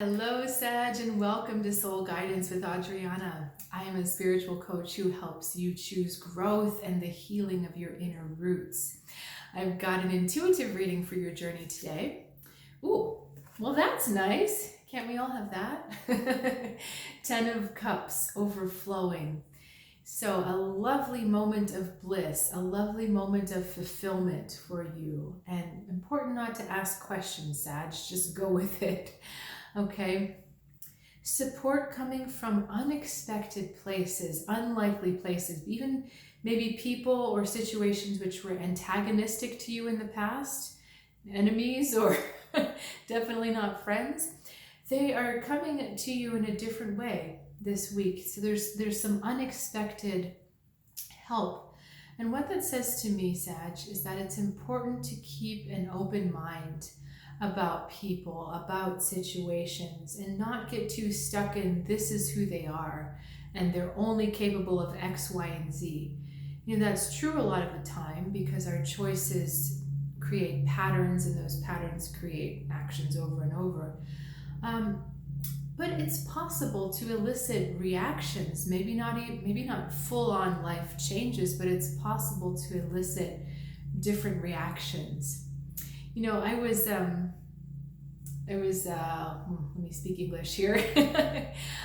Hello, Sag, and welcome to Soul Guidance with Adriana. I am a spiritual coach who helps you choose growth and the healing of your inner roots. I've got an intuitive reading for your journey today. Ooh, well, that's nice. Can't we all have that? 10 of Cups, overflowing. So a lovely moment of bliss, a lovely moment of fulfillment for you. And important not to ask questions, Sag, just go with it. Okay. Support coming from unexpected places, unlikely places, even maybe people or situations which were antagonistic to you in the past, enemies or definitely not friends. They are coming to you in a different way this week. So there's some unexpected help. And what that says to me, Sag, is that it's important to keep an open mind about people, about situations, and not get too stuck in this is who they are and they're only capable of X, Y, and Z. You know, that's true a lot of the time because our choices create patterns and those patterns create actions over and over. But it's possible to elicit reactions, maybe not full-on life changes, but it's possible to elicit different reactions. You know, I was let me speak English here.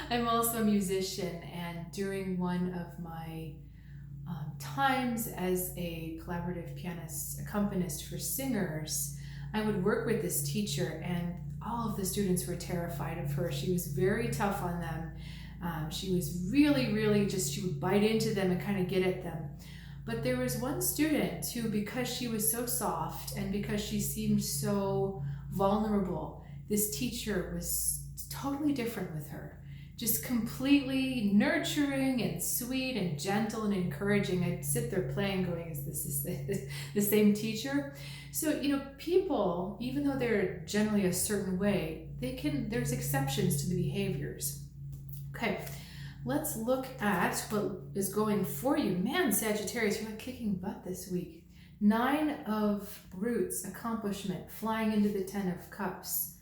I'm also a musician, and during one of my times as a collaborative pianist accompanist for singers, I would work with this teacher, and all of the students were terrified of her. She was very tough on them. She was really she would bite into them and kind of get at them. But there was one student who, because she was so soft and because she seemed so vulnerable, this teacher was totally different with her. Just completely nurturing and sweet and gentle and encouraging. I'd sit there playing going, is this the same teacher? So, you know, people, even though they're generally a certain way, there's exceptions to the behaviors. Okay. Let's look at what is going for you. Man, Sagittarius, you're like kicking butt this week. 9 of Roots, accomplishment, flying into the 10 of Cups.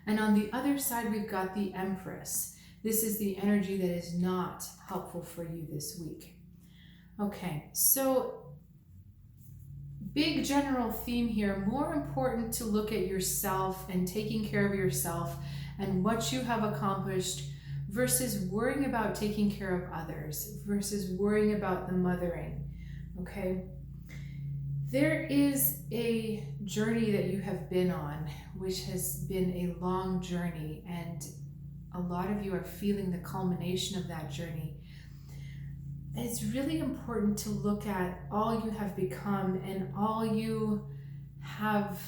And on the other side, we've got the Empress. This is the energy that is not helpful for you this week. Okay, so big general theme here. More important to look at yourself and taking care of yourself and what you have accomplished versus worrying about taking care of others, versus worrying about the mothering, okay? There is a journey that you have been on, which has been a long journey, and a lot of you are feeling the culmination of that journey. It's really important to look at all you have become and all you have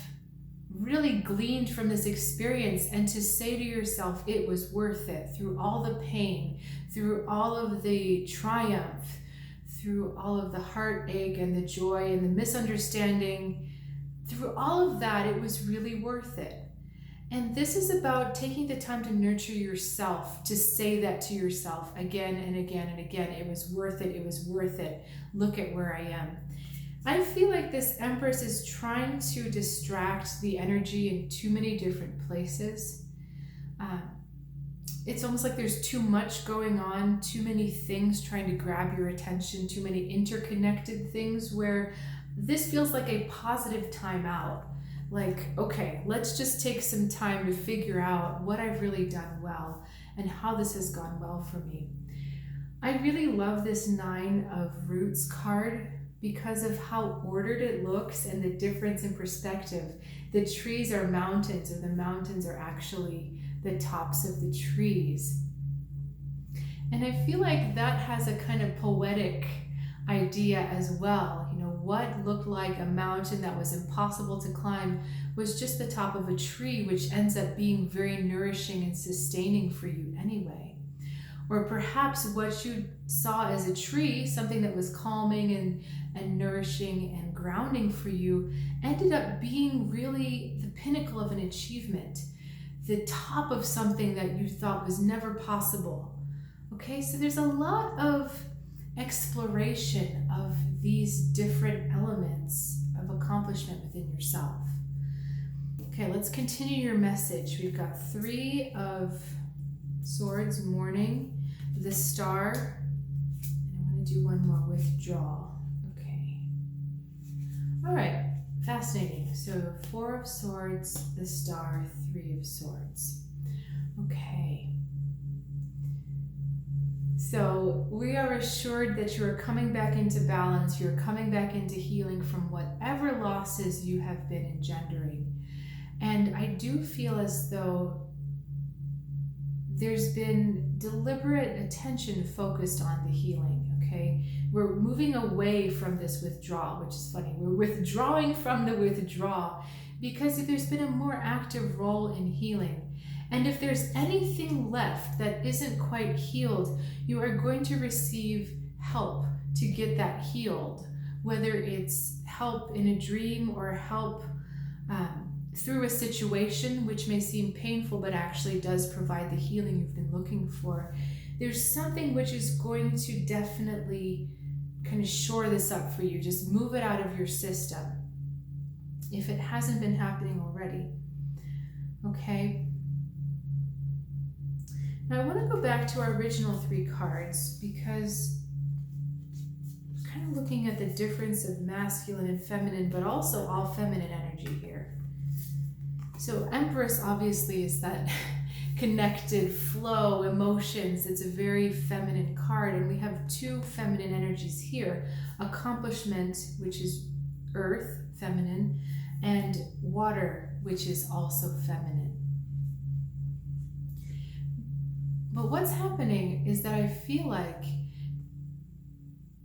really gleaned from this experience, and to say to yourself it was worth it through all the pain, through all of the triumph, through all of the heartache and the joy and the misunderstanding, through all of that, it was really worth it. And this is about taking the time to nurture yourself, to say that to yourself again and again and again. It was worth it. It was worth it. Look at where I am. I feel like this Empress is trying to distract the energy in too many different places. It's almost like there's too much going on, too many things trying to grab your attention, too many interconnected things, where this feels like a positive time out. Like, okay, let's just take some time to figure out what I've really done well and how this has gone well for me. I really love this 9 of Roots card because of how ordered it looks and the difference in perspective. The trees are mountains, or the mountains are actually the tops of the trees. And I feel like that has a kind of poetic idea as well. You know, what looked like a mountain that was impossible to climb was just the top of a tree, which ends up being very nourishing and sustaining for you anyway. Or perhaps what you saw as a tree, something that was calming and nourishing and grounding for you, ended up being really the pinnacle of an achievement, the top of something that you thought was never possible. Okay, so there's a lot of exploration of these different elements of accomplishment within yourself. Okay, let's continue your message. We've got 3 of Swords, mourning, the Star, and I want to do one more, withdrawal. Okay. All right, fascinating. So 4 of Swords, the Star, 3 of Swords. Okay. So we are assured that you are coming back into balance, you're coming back into healing from whatever losses you have been engendering. And I do feel as though there's been deliberate attention focused on the healing, okay? We're moving away from this withdrawal, which is funny. We're withdrawing from the withdrawal because if there's been a more active role in healing, and if there's anything left that isn't quite healed, you are going to receive help to get that healed, whether it's help in a dream or help through a situation which may seem painful but actually does provide the healing you've been looking for. There's something which is going to definitely kind of shore this up for you. Just move it out of your system if it hasn't been happening already. Okay. Now I want to go back to our original 3 cards because I'm kind of looking at the difference of masculine and feminine, but also all feminine energy here. So Empress obviously is that connected flow, emotions. It's a very feminine card, and we have 2 feminine energies here. Accomplishment, which is earth, feminine, and water, which is also feminine. But what's happening is that I feel like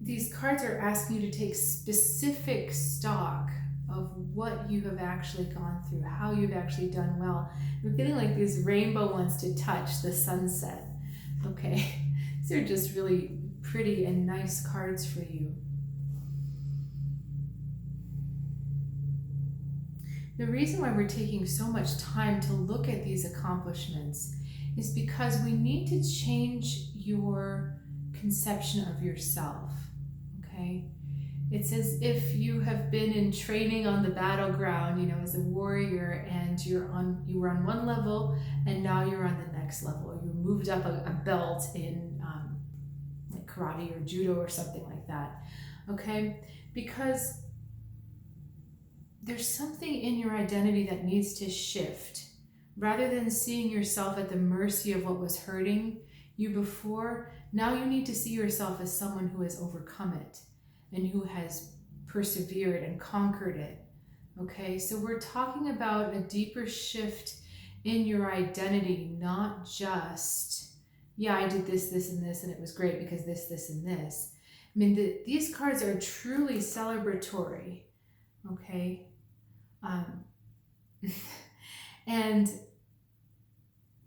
these cards are asking you to take specific stock of what you have actually gone through, how you've actually done well. I'm feeling like this rainbow wants to touch the sunset. Okay, these are just really pretty and nice cards for you. The reason why we're taking so much time to look at these accomplishments is because we need to change your conception of yourself, okay? It's as if you have been in training on the battleground, you know, as a warrior, and you were on one level and now you're on the next level. You moved up a belt in like karate or judo or something like that, okay? Because there's something in your identity that needs to shift. Rather than seeing yourself at the mercy of what was hurting you before, now you need to see yourself as someone who has overcome it and who has persevered and conquered it. Okay, so we're talking about a deeper shift in your identity, not just, yeah, I did this, this, and this, and it was great because this, this, and this. I mean, these cards are truly celebratory, okay? And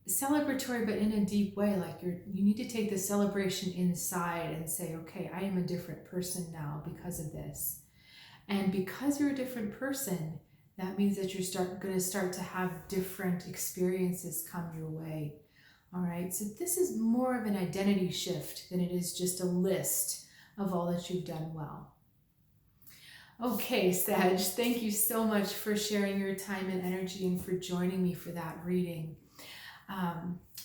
celebratory, but in a deep way. Like you need to take the celebration inside and say, okay, I am a different person now because of this. And because you're a different person, that means that you're going to start to have different experiences come your way. All right, so this is more of an identity shift than it is just a list of all that you've done well. Okay, Sag, thank you so much for sharing your time and energy and for joining me for that reading.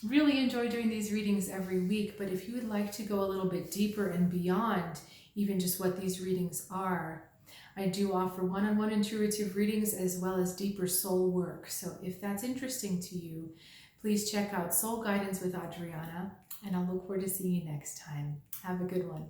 Really enjoy doing these readings every week, but if you would like to go a little bit deeper and beyond even just what these readings are, I do offer one-on-one intuitive readings as well as deeper soul work. So if that's interesting to you, please check out Soul Guidance with Adriana, and I'll look forward to seeing you next time. Have a good one.